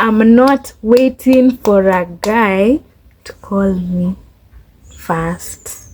I'm not waiting for a guy to call me fast.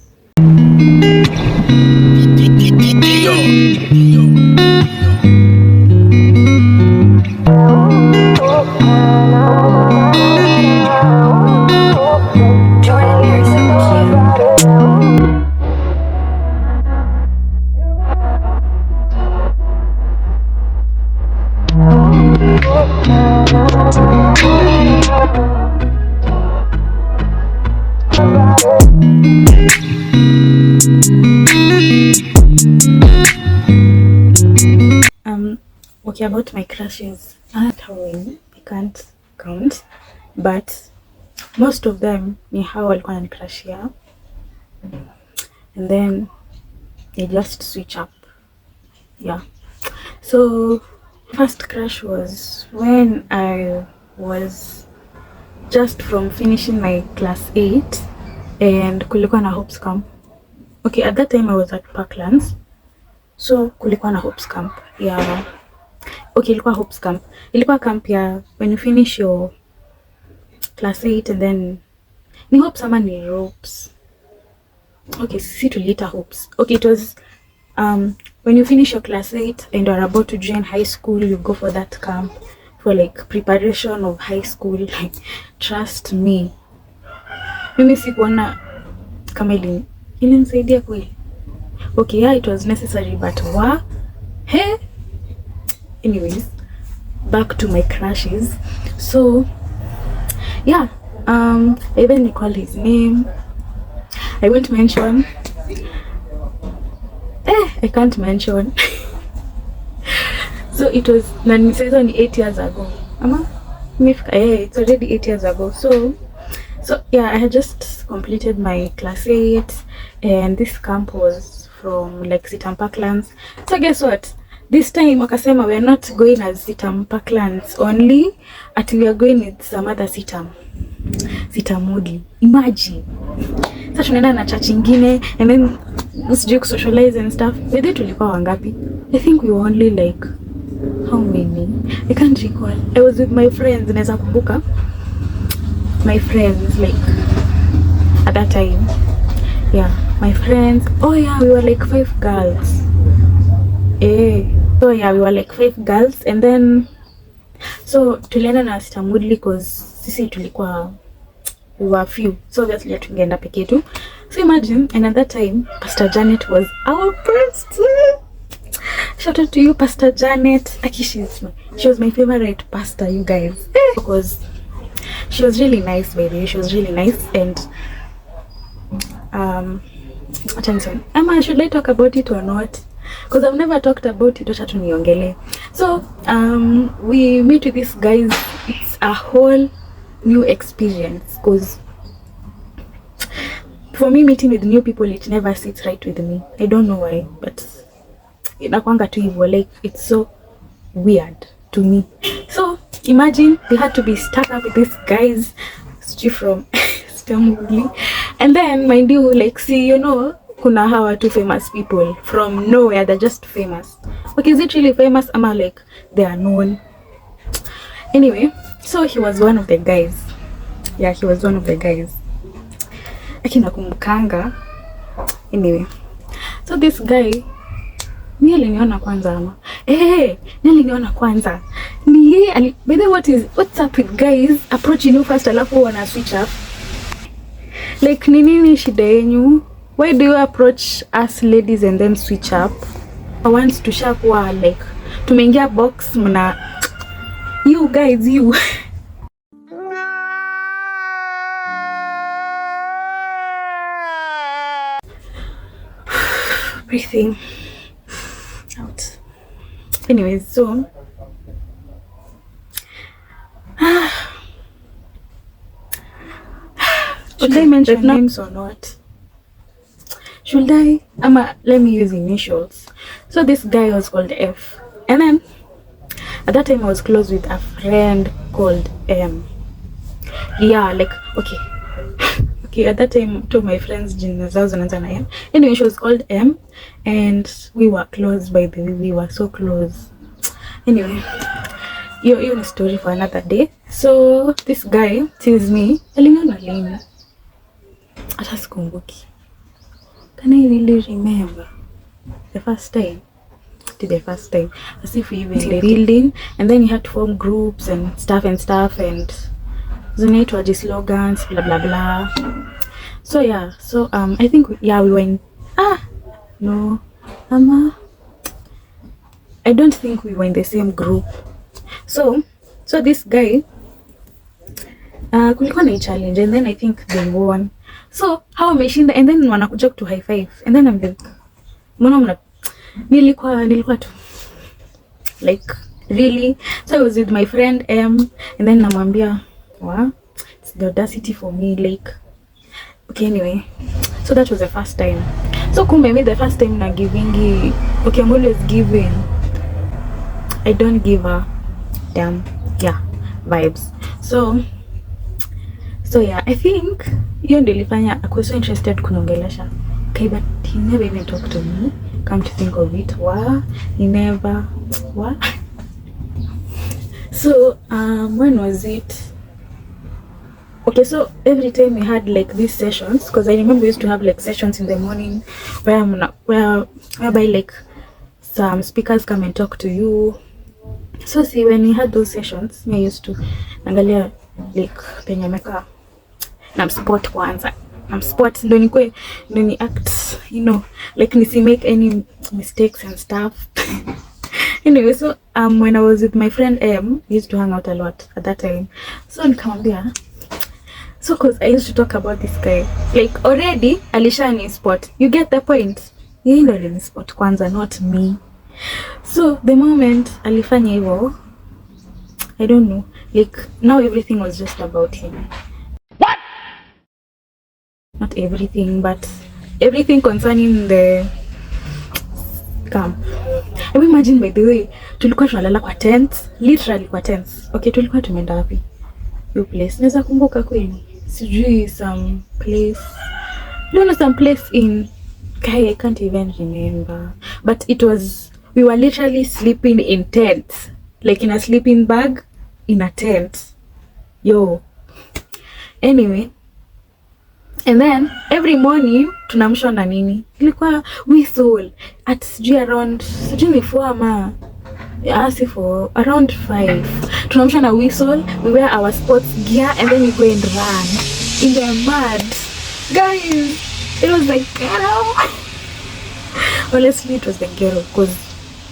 Okay, about my crushes, not how many, I can't count, but most of them ni how walikuwa wananicrushia and then they just switch up. Yeah, so first crush was when I was just from finishing my class 8 and kulikuwa na Hopes Camp. Okay, at that time I was at Parklands, so kulikuwa na Hopes Camp. Yeah, okay, ilikuwa Hopes Camp. Ilikuwa camp ya when you finish your class 8 and then ni Hopes ama ni Ropes. Okay, si tuliita Hopes. Okay, it was when you finish your class 8 and are about to join high school, you go for that camp for like preparation of high school. Like, trust me, mimi sikuona kama ilinisaidia kweli. Okay, yeah, it was necessary, but hey, anyways, back to my crushes. So yeah, I even recall his name. I won't mention. I can't mention. So it was only 8 years ago. It's already 8 years ago. So yeah, I had just completed my class 8 and this camp was from like Sitam Parklands. So guess what? This time wakasema we are not going as Sitam Parklands only, at we are going with some other Sitam Moodley. Imagine. Sasa tunaenda na church ingine and then usijui socialize and stuff. Whether tulikuwa wangapi? I think we were only like how many? I can't recall. I was with my friends, naweza kumbuka. My friends like at that time. Yeah, my friends. Oh yeah, we were like 5 girls. So yeah, we were like 5 girls and then so tulienda na Sitam Woodley because sisi tulikuwa we were few, so obviously tungeenda peke yetu. So imagine, and at that time Pastor Janet was our pastor. Shout out to you, Pastor Janet. Actually, she was my favorite pastor, you guys, because she was really nice, baby. She was really nice. And attention, Emma, should I talk about it or not? Because I've never talked about it. So we meet with these guys. It's a whole new experience because for me meeting with new people, it never sits right with me. I don't know why, but inakwanga tu hivyo, like it's so weird to me. So imagine we had to be stuck up with these guys from Stamuli, and then mind you, like, see, you know, kuna hawa two famous people from nowhere. They're just famous. Okay, is it really famous? Ama like they are known. Anyway, so he was one of the guys. Yeah, he was one of the guys. Akina kumukanga. Anyway, so this guy ni aliniona kwanza ama ni aliniona kwanza ni yeye. By the way, what's up with guys approaching you first alafu wana switch up? Like nini shida yenu? Why do you approach us ladies and then switch up? I want to sharp wa like tumeingia box mna you guys you breathing out. Anyways, so should I mention names or not? Should I? Let me use initials. So this guy was called F, and then at that time I was close with a friend called M. Yeah, like okay, at that time two of my friends jina zao zinaanza na M. Anyway, she was called M and we were close. By the way, we were so close. Anyway, hiyo ni story for another day. So this guy tells me, aliniona lini hata sikumbuki. Can I really remember the first time? The first time, as if we were in the building, and then you had to form groups and stuff and zinaitwa slogans, blah blah blah. So yeah, so I think we were in no, I don't think we were in the same group. So this guy kulikuwa na challenge, and then I think they won. So how ameshinda, and then wanakuja to high five, and then I'm like, mbona nilikuwa tu like really. So I was with my friend M, and then namwambia, wow, it's the audacity for me, like okay, anyway. So that was the first time. So kumbe me the first time na giving, okay, I'm always giving, I don't give a damn, yeah, vibes. So yeah, I think hiyo ndio ilifanya I was so interested kunongelesha. Okay, but he never even talked to me. Come to think of it, he never, So when was it? Okay, so every time we had like these sessions, because I remember we used to have like sessions in the morning whereby like some speakers come and talk to you. So see, when we had those sessions, me used to angalia like penye meka na sport kwanza. Sport ndo ni act, you know, like nisi make any mistakes and stuff. Anyway, so when I was with my friend M, we used to hang out a lot at that time. So nikamwambia, so cause I used to talk about this guy, like already alisha ni sport, you get the point. Yeye ndo ni sport kwanza, not me. So the moment alifanya hivyo, I don't know, like now everything was just about him. What? Not everything, but everything concerning the camp. I imagine, by the way, tulikuwa tunalala kwa tents, literally kwa tents. Okay, tulikuwa tumeenda wapi? Your place. Naweza kumbuka kweli. Sijui some place. No, some place in I can't even remember. But it was, we were literally sleeping in tents. Like in a sleeping bag in a tent. Yo. Anyway, and then every morning tunamshwa na nini, ilikuwa whistle at sijui around sijui ni 4 ama for around 5 tunamshwa na whistle. We wear our sports gear and then we go and run in the mud, guys. It was like ghetto. Honestly, it was the ghetto, because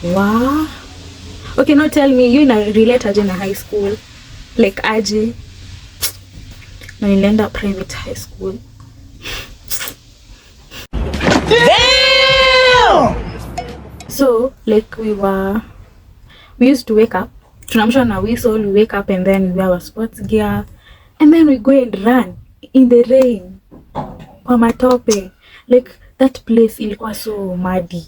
wow. Okay, now tell me, you na relate aje na high school, like aje na nilienda private high school. Damn! So like we used to wake up, tunamshwa na whistle, we wake up and then we wear our sports gear and then we go and run in the rain kwa matope. Like that place ilikuwa so muddy.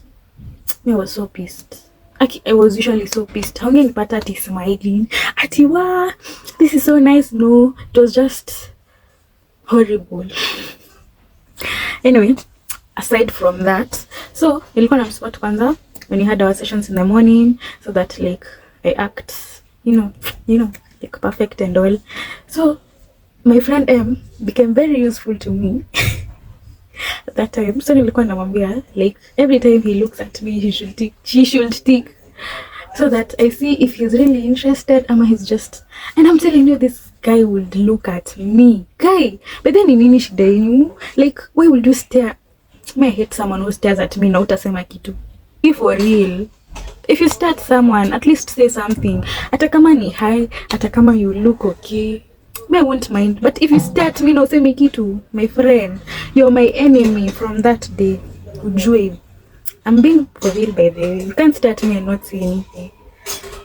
I was so pissed. I was usually so pissed. Haungenipata ati smiling ati wa this is so nice. No, it was just horrible. Anyway, aside from that, so nilikuwa na sport kwanza when we had our sessions in the morning, so that like I act, you know, like perfect and all. So my friend M became very useful to me at that time. So nilikuwa namwambia like every time he looks at me she should tick, so that I see if he's really interested ama he's just, and I'm telling you, this guy would look at me, guy, but then nini shida yenu? Like why would you stare? I hate someone who stares at me na utasema kitu. If for real, if you stare at someone, at least say something. Hata kama ni hi, hata kama you look okay, I won't mind. But if you stare at me na useme kitu, my friend, you're my enemy from that day. Ujue, I'm being for real, by the way. You can't stare at me and not say anything.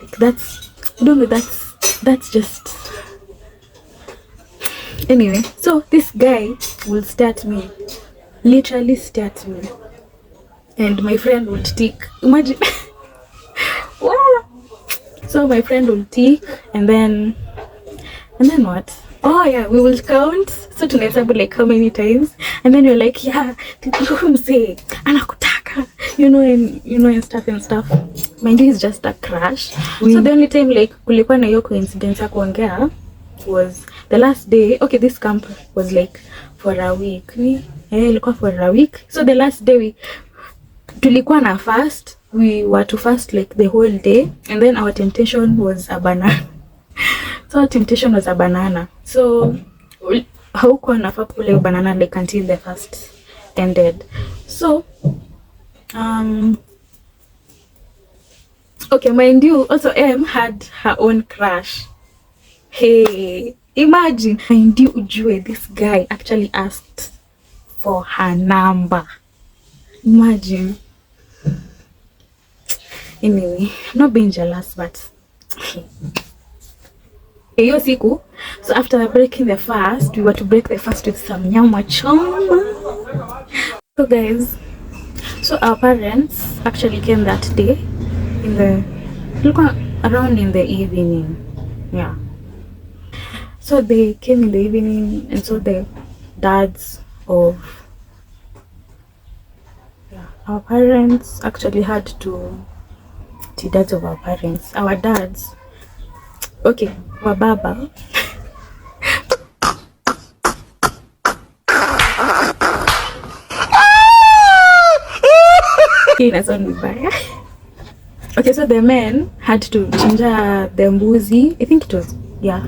Like that's, I don't know, that's just. Anyway, so this guy will stare at me, literally stare at me, and my friend would tick. Imagine. Wow. So my friend will tick, and then what? Oh yeah, we will count. So tunahesabu like how many times, and then you're like, yeah, say anakutaka, and stuff. Mind you, is just a crush. So the only time like kulikuwa na hiyo coincidence ya kuongea was the last day. Okay, this camp was like for a week. Ilikuwa for a week. So the last day tulikuwa na fast. We were to fast like the whole day, and then our temptation was a banana. So temptation was a banana. So haukuwa nafaa kula banana like until the fast ended. So okay, mind you, also M had her own crush. Hey, imagine, mind you, ujue this guy actually asked for her number. Imagine. Anyway, I'm not being jealous, but hiyo siku, so after breaking the fast, we were to break the fast with some nyama choma. So guys, so our parents actually came that day around in the evening. Yeah, so they came in the evening, and so the dads of our parents actually had to, the dads of our parents, our dads, okay, wa baba okay, so the men had to chinja the mbuzi. I think it was, yeah.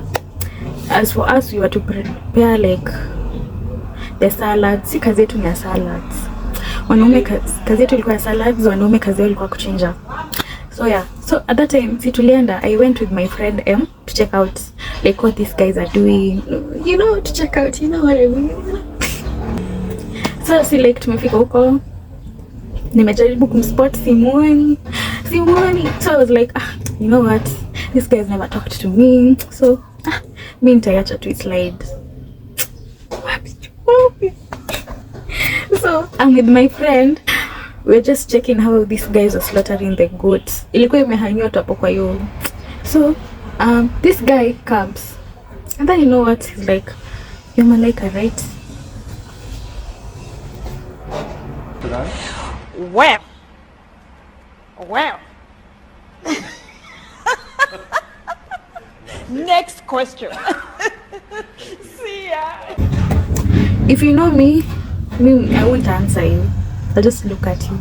As for us, we were to prepare like the salads. Si kazi yetu ni salads. Wanaume kazi yetu ilikuwa salads, wanaume kazi yao ilikuwa kuchinja. So yeah, so at that time, situlienda, I went with my friend M to check out like what these guys are doing. To check out, you know what I mean? So si like tumefika huko, nimejaribu kumspot simuoni. So I was like, you know what? This guy's never talked to me. So mi nitaacha tu slide. So I'm with my friend. We're just checking how these guys are slaughtering the goats. Ilikuwa imehangiwa tu hapo kwa hiyo. So this guy comes, and then you know what? He's like, you're Malaika, right? Well. Next question. See ya. If you know me, I won't answer you. I'll just look at you.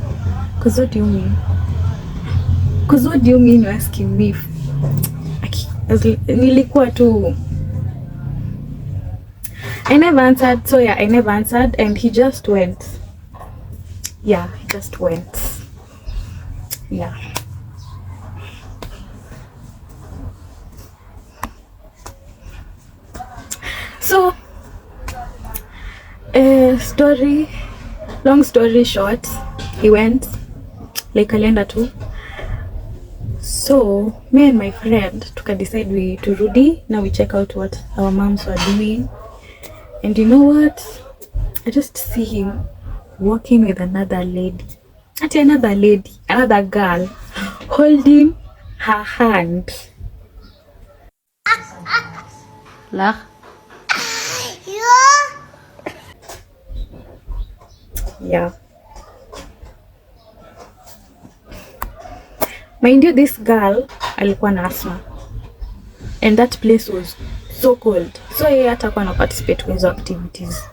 Cause what do you mean? You're asking me? Nilikuwa tu. I never answered. So yeah, I never answered, and he just went. Yeah, he just went. Yeah. So, long story short, he went like alienda tu. So me and my friend decide to Rudy. Now we check out what our moms were doing, and you know what? I just see him walking with another lady. Another girl holding her hand. Lach. Yeah. Mind you, this girl alikuwa na asthma, and that place was so cold. So yeye hatakuwa na participate with activities.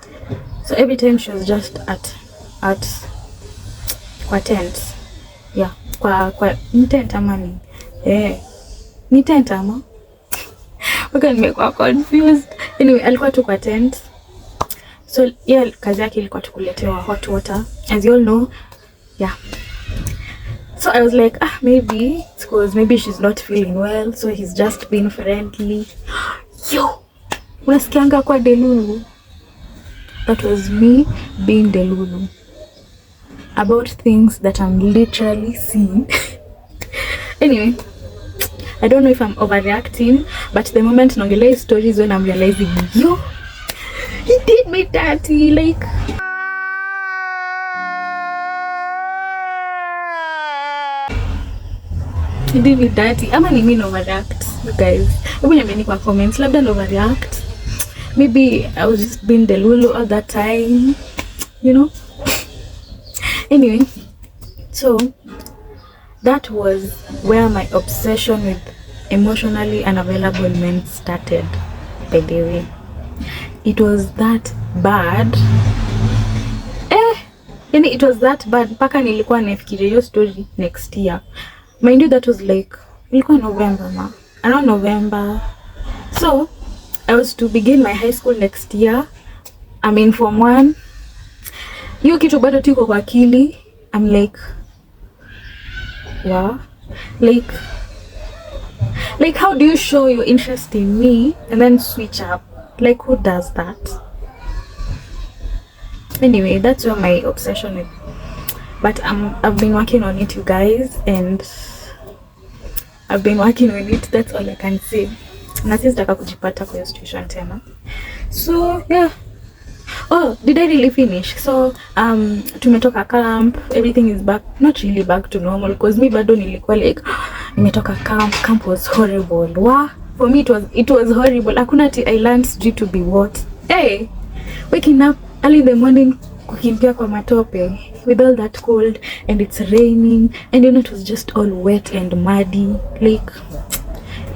So every time she was just at kwa tent. Yeah, kwa tent ama ni ni tent ama okay, nimekuwa confused. Anyway, alikuwa tu kwa tent. So yeah, kazi yake ilikuwa tu kuletewa hot water, as you all know. Yeah. So I was like, maybe it's because maybe she's not feeling well, so he's just being friendly. Yo, unasikianga kwa delulu? That was me being delulu about things that I'm literally seeing. Anyway, I don't know if I'm overreacting, but the moment naongelea stories when I'm realizing, yo, he did me dirty, like. He did me dirty. Ama ni mimi overreact, you guys. Hebu niambieni kwa comments, labda overreact. Maybe I was just being delulu all that time, you know. Anyway, so that was where my obsession with emotionally unavailable men started. By the way, it was that bad. Yani it was that bad mpaka nilikuwa nafikiria hiyo story next year. Mind you, that was like ilikuwa November around November. So I was to begin my high school next year. I'm in form 1. Hiyo kitu bado tiko kwa akili. I'm like, wow, like how do you show your interest in me and then switch up? Like, who does that? Anyway, that's where my obsession is. But I've been working on it, you guys, and I've been working on it. That's all I can say. Na sitaka kujipata kwa situation tena. So yeah. Oh, did I really finish? So tumetoka camp, everything is back, not really back to normal, because me bado nilikuwa like nimetoka camp was horrible. Wow, for me it was horrible. Hakuna ati I learned to be what? Hey, waking up early in the morning kukimbia kwa matope with all that cold, and it's raining, and you know it was just all wet and muddy. Like,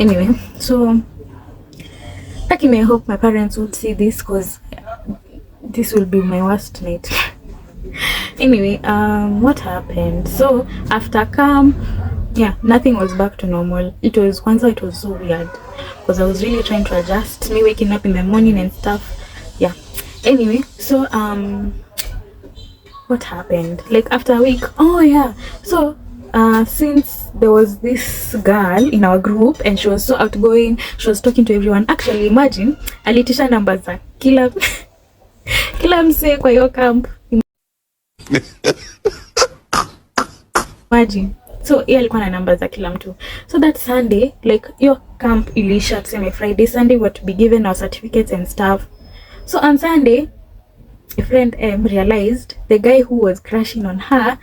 anyway, so I hope my parents would see this, because this will be my worst night. Anyway, what happened? So after camp, yeah, nothing was back to normal. It was so weird, because I was really trying to adjust, me waking up in the morning and stuff. Yeah. Anyway, so what happened? Like after a week, oh yeah. So since there was this girl in our group and she was so outgoing, she was talking to everyone. Actually, imagine alitisha numbers za kila msee kwa hiyo camp. Imagine. So yeye alikuwa na namba za kila mtu. So that Sunday, like your camp ilisha, tuseme Friday, Sunday we were to be given our certificates and stuff. So on Sunday, a friend realized the guy who was crushing on her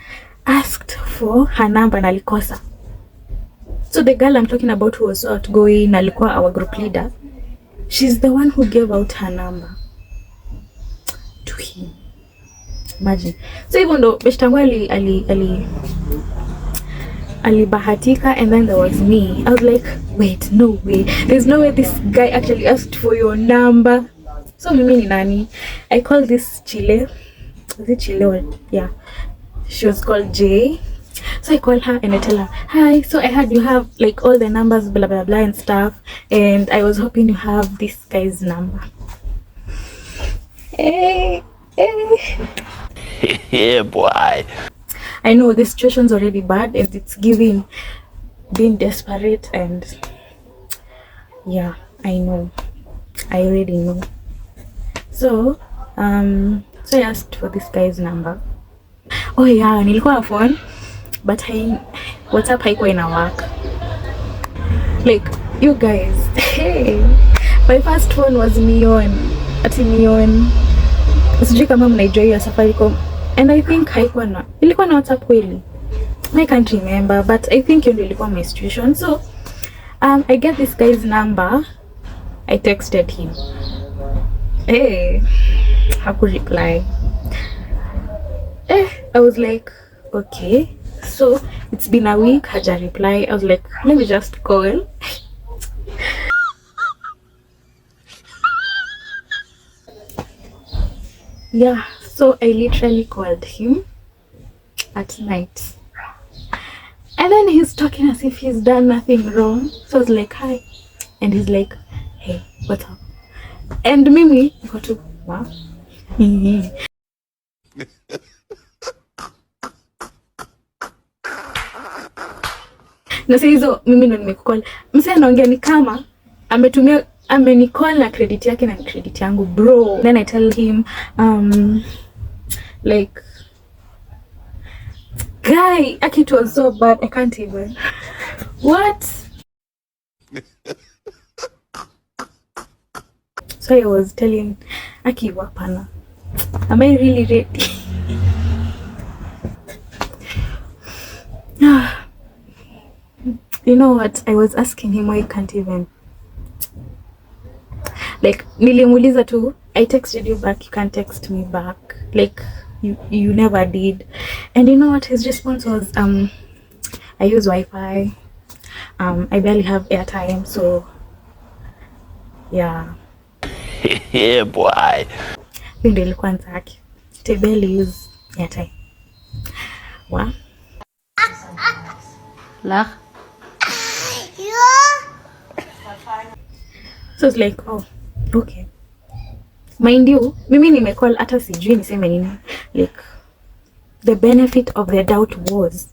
asked for her number na alikosa. So the girl I'm talking about, who was so outgoing, alikuwa our group leader, she's the one who gave out her number to him. Imagine. So even though beshtangu alibahatika, and then there was me. I was like, wait, no way. There's no way this guy actually asked for your number. So mimi ni nani? I called this Chile. Was it Chile? Yeah. She was called Jay. So I call her and I tell her, hi, so I heard you have like all the numbers, blah blah blah and stuff, and I was hoping you have this guy's number. Hey. Yeah, boy. I know the situation's already bad and it's giving being desperate, and yeah, I know. I already know. So so I asked for this guy's number. Oh yeah, nilikuwa na phone, but WhatsApp haikuwa ina work. Like, you guys, hey, my first phone was Neon. Ati Neon. Sijui kama mnaijua hiyo Safaricom, and I think ilikuwa na WhatsApp kweli. I can't remember, but I think hiyo ndio ilikuwa my situation. So I get this guy's number. I texted him. Hey, haku reply. I was like, okay, so it's been a week, haja reply. I was like, let me just call. Yeah, so I literally called him at night, and then he's talking as if he's done nothing wrong. So I was like, hi, and he's like, hey, what's up? And mimi niko tu, wow. Na sasa hizo mimi ndo nimekucall. Msee anaongea ni kama amenicall na credit yake na credit yangu, bro. Then I tell him like, guy, it was so bad, I can't even. What? So I was telling Aki, wapana, am I really ready? You know what? I was asking him why he can't even. Like nilimuuliza tu, I texted you back, you can't text me back, like you never did. And you know what his response was? I use Wi-Fi, I barely have airtime, so yeah. Yeah boy. Hiyo ndio ilikuwa answer yake. I barely use airtime. Wa? Lach. So it's like, oh, okay. Mind you, mimi nimecall hata sijui niseme nini. Like, the benefit of the doubt was,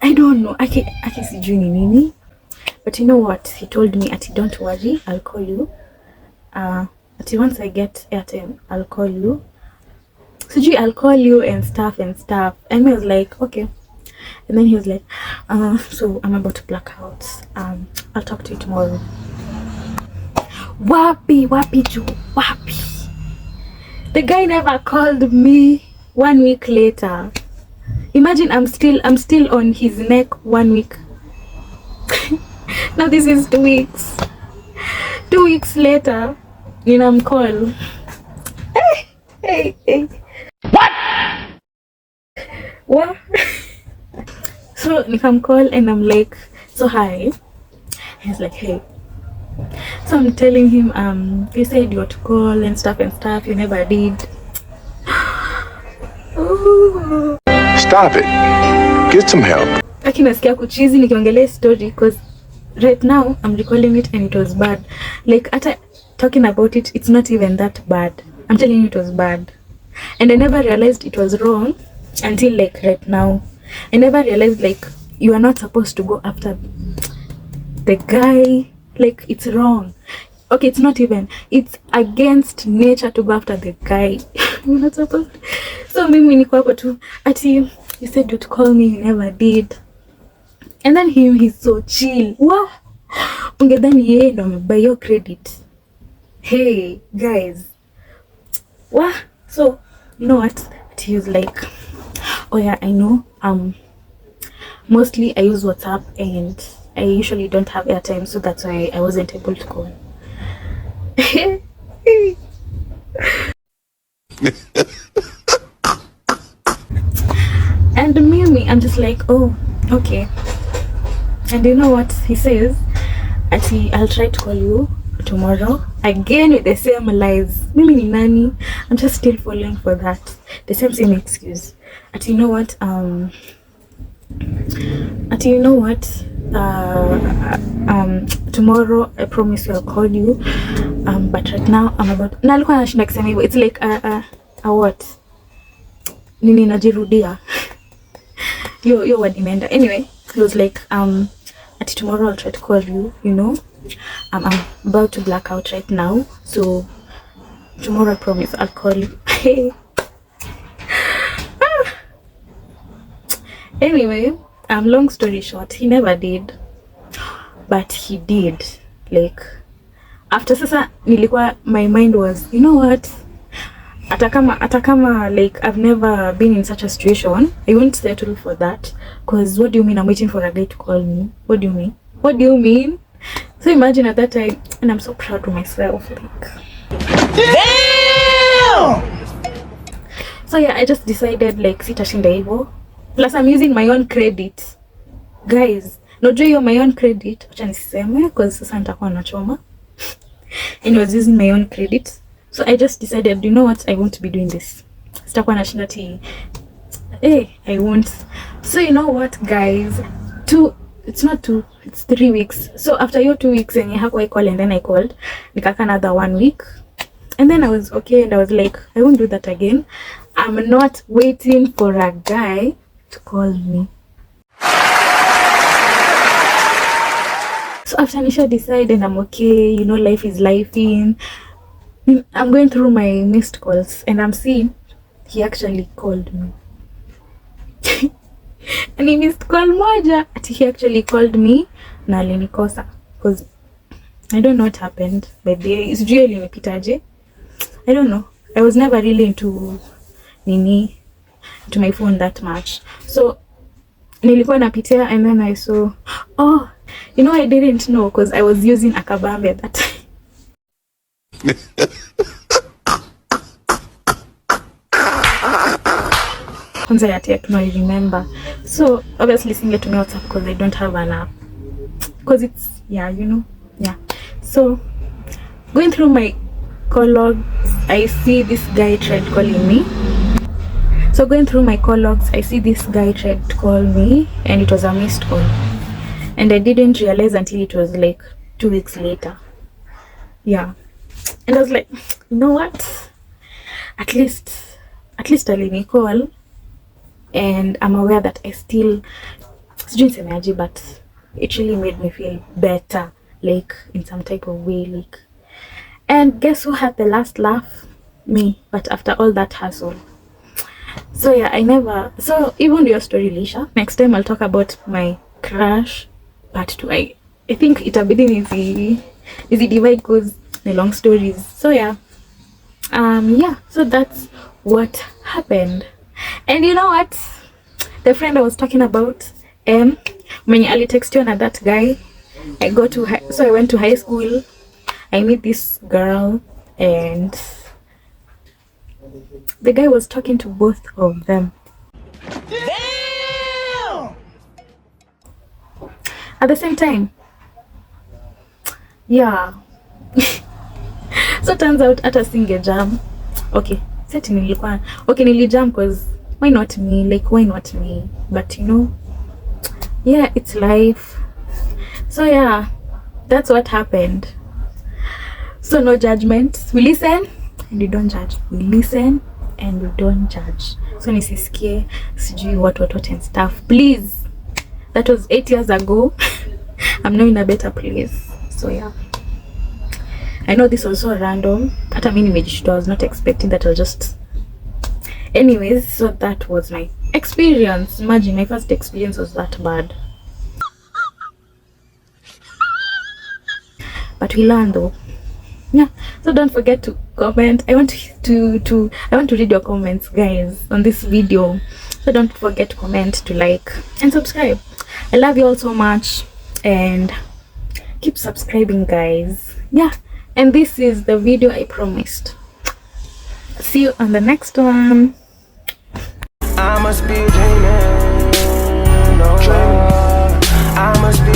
I don't know, aki sijui ni nini. But you know what? He told me, ati don't worry, I'll call you. Ati once I get airtime, I'll call you. Sijui, I'll call you and stuff. And I was like, okay. And then he was like, so I'm about to black out. I'll talk to you tomorrow. Wapi Ju, wapi. The guy never called me 1 week later. Imagine I'm still on his neck 1 week. Now this is 2 weeks. 2 weeks later, ninamcall. Hey. What? So nikamcall and I'm like, so hi. He's like, hey. So I'm telling him, you said you were to call and stuff, you never did. Stop it. Get some help. Aki nasikia kuchizi nikiongelea story because right now I'm recalling it and it was bad. Like after talking about it, it's not even that bad. I'm telling you it was bad. And I never realized it was wrong until like right now. I never realized like you are not supposed to go after the guy. Like it's wrong. Okay, it's not even. It's against nature to go after the guy. You're not supposed to. So mimi niko hapo tu. Ati you said you'd call me, you never did. And then he's so chill. Wow. Ungedhani yeye ndo amebuy your credit. Hey guys. Wow. So you know what? He was like, oh yeah, I know. Mostly I use WhatsApp and I usually don't have airtime, so that's why I wasn't able to call. And me, I'm just like, oh, okay. And you know what he says? I'll try to call you tomorrow. Again with the same lies. Mimi ni nani? I'm just still falling for that. The same excuse. You know what? Tomorrow I promise you I'll call you. But right now I'm about. Na alikuwa anashinda kusema hivyo. It's like a what? Nini najirudia. Yo what imeenda. Anyway, he was like tomorrow I'll try to call you, you know. I'm about to black out right now. So tomorrow I promise I'll call you. Anyway, long story short, he never did, but he did. Like after sasa nilikuwa, my mind was, you know what, atakama like I've never been in such a situation, I won't settle for that. Cause what do you mean I'm waiting for a guy to call me? What do you mean? So imagine at that time, and I'm so proud of myself, like damn. So yeah, I just decided like sitashinda hivyo. Plus I'm using my own credit. Guys, not doing my own credit. Acha niseme cause sasa nitakuwa nachoma. And I was using my own credit. So I just decided, you know what, I won't be doing this. Sitakuwa nashinda ati I won't. So you know what guys, it's not 2, it's 3 weeks. So after your 2 weeks and I call and then I called, nikaka another 1 week. And then I was okay and I was like, I won't do that again. I'm not waiting for a guy to call me. So after Nisha decided I'm okay, you know, life is lifing. I'm going through my missed calls and I'm seeing he actually called me. And he missed call moja. He actually called me na alinikosa because I don't know what happened. But it's really nimepitaje. I don't know. I was never really into my phone that much. So nilikuwa napitia and then I saw, oh, you know, I didn't know because I was using Akabambe at that time. Kwanza ya Tecno, I remember. So obviously singetumia WhatsApp because I don't have an app. Because it's, yeah, you know, yeah. So going through my call logs, I see this guy tried calling me. So going through my call logs, I see this guy tried to call me, and it was a missed call. And I didn't realize until it was like 2 weeks later. Yeah. And I was like, you know what? At least I'll let me call. And I'm aware that I still, but it really made me feel better, like in some type of way, like. And guess who had the last laugh? Me. But after all that hassle. So yeah, so even your story, Lisha, next time I'll talk about my crush part 2. I think itabidi easy divide because the long stories. So yeah, so that's what happened. And you know what, the friend I was talking about, when Ali texted on that guy, I went to high school. I met this girl, and the guy was talking to both of them. Damn! At the same time. Yeah. So turns out hata singejam. Okay, seti nilikuwa nilijam because why not me? Like, why not me? But you know, yeah, it's life. So yeah, that's what happened. So no judgment. We listen and we don't judge. We listen and we don't judge. So nisisikie sijui what and stuff. Please. That was 8 years ago. I'm now in a better place. So yeah. I know this was so random. Hata mimi nimejishtua. I was not expecting that. I'll just... Anyways, so that was my experience. Imagine my first experience was that bad. But we learned though. Yeah. So don't forget to comment. I want to read your comments, guys, on this video. So don't forget to comment, to like, and subscribe. I love you all so much, and keep subscribing, guys. Yeah. And this is the video I promised. See you on the next one. I must be dreaming.